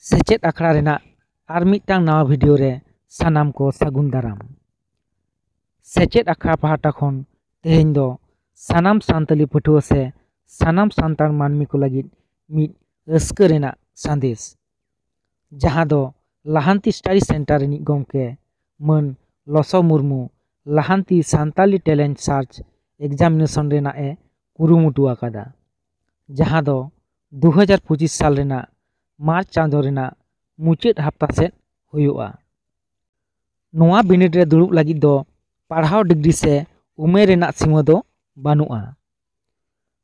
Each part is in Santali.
सेचेद आखड़ा रेना आर मिदटांग नवा भिडियो रे सानाम को सागुन दाराम। सेचेद आखड़ा पाहटा खन तेहेñ दो सानाम सानताली पठुआ से सानाम सानतार मानमी को लगिद मिद रस्का रेना संदेश जहां दो लाहांती स्टडी सेंटर रिनिज गमके मन लसो मुर्मू लाहांती सानताली टैलेंट सार्च एग्जामिनेशन रेना ए कुरुमुटु आकादा जहां दो 2025 साल रेना मार्च चांदो रेना मुचाद हफ्ता सेद हुयुआ। नोआ बिनिड रे दुड़ुब लगिद दो पढ़ाव डिग्री से उमेर रेना सीमा दो बानुआ।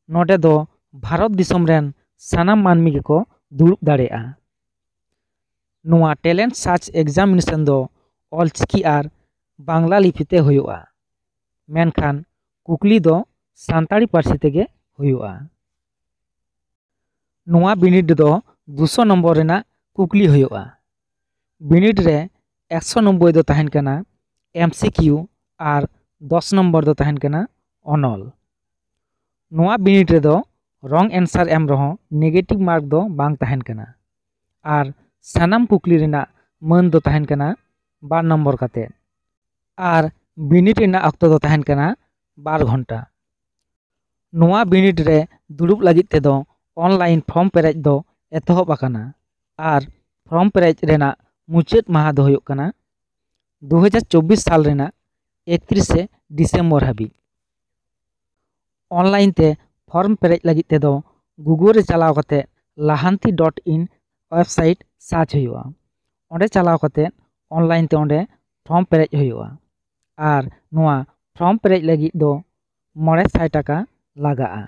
नोडे दो भारत दिसम रेन सानाम मानमी गेको दुड़ुब दाड़ेआ। नोआ टैलेंट सार्च एग्जामिनेशन दो ऑलचिकी आर बांग्ला लिपिते हुयुआ मेनखान कुकली दो सानताड़ी पार्सी तेगे हुयुआ। नोआ बिनिड दो 200 नंबर रेना कुकली हुयुआ। बिनिड रे 190 दो तहन कना एमसीक्यू आर 10 नंबर दो तहन कना अनल। नोआ बिनिड रे दो रॉन्ग एंसर एम रहो नेगेटिव मार्क दो बांग तहन कना आर सानाम कुकली रेना मान दो तहन कना 2 नंबर काते आर बिनिड रेना अक्तो दो तहन कना 12 घंटा। नोआ बिनिड रे दुड़ुब लगिद ते दो ऑनलाइन फॉर्म पेरेज दो एतहब आकाना आर फॉर्म पेरेज रेना मुचाद माहा दो हुयुग कना 2024 साल रेना 31 डिसेम्बर हाबी। ऑनलाइन ते फॉर्म पेरेज लगिद ते दो गूगल रे चलाव कते lahanti.in वेबसाइट सर्च हुयुआ। ओंडे चलाव कते ऑनलाइन ते ओंडे फॉर्म पेरेज हुयुआ आर नोआ फॉर्म पेरेज लगिद दो 900 टाका लागाआ।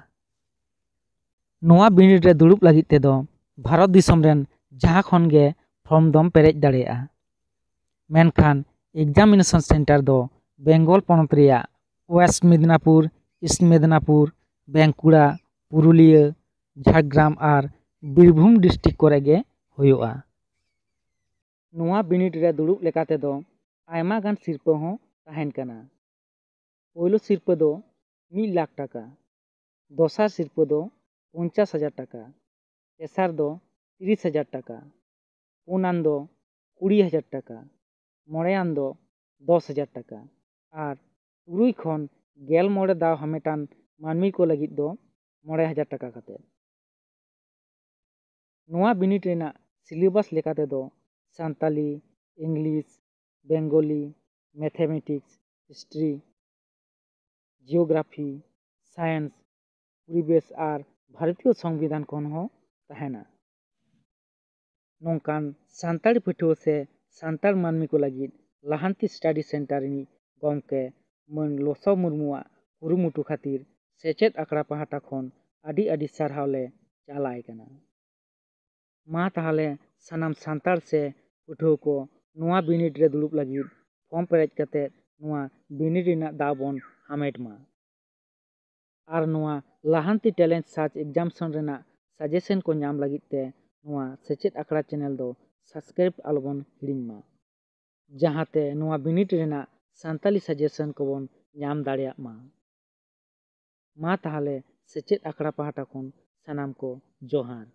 नोआ बिनिड रे दुड़ुब लगिद ते दो भारत दिसम रेन जहां खन गे फॉर्म दम पेरेज दाड़ेआ मेनखान एग्जामिनेशन सेंटर दो बेंगल पनत रेया वेस्ट मिदनापुर ईस्ट मिदनापुर बेंकुड़ा पुरुलिया झारग्राम आर बीरभूम डिस्ट्रिक्ट कोरे गे हुयुआ। नोआ बिनिड रे दुड़ुब लेकाते दो आयमा गान सिरपा हो तहन कना। पहिलो सिरपा दो 1 लाख टाका, दोसार सिरपा दो 50,000 टाका, तेसार दो 30,000 टाका, पुनान दो 20,000 टाका, मोड़ेयान दो 10,000 टाका आर तुरुई खन गेल मोड़े दाव हमेटान मानमी को लगिद दो 9,000 टाका काते। नोआ बिनिड रेना सिलेबस लेकाते दो Santali, English, Bengali, mathematics, history, geography, science, परिवेश आर भारतीय संविधान खन हो तहना। नोंकान सानताड़ी पठुआ से सानताड़ मानमी को लगिद लाहांती स्टडी सेंटर रिनी गमके मन लसो मुर्मुआ कुरुमुटु खातिर सेचेद आखड़ा पाहटा खन आडी आडी सारहाव ले चालाय कना। मा ताहले सानाम सानताड़ से पठुआ को नोआ बिनिड रे दुड़ुब लगिद फॉर्म पेरेज कते नोआ बिनिड रेना दाव बोन हामेट मा आर नोआ लाहांती टैलेंट सार्च एग्जामिनेशन रेना सजेशन को नाम लगिद ते नोआ सेचेद आखड़ा चैनल दो सब्सक्राइब आलबन हिड़िङ मा जहाते नोआ बिनिड रेना सानताली सजेशन को बोन नाम दाड़ेया मा ताहले सेचेद आखड़ा पाहटा खन सानाम को जोहार।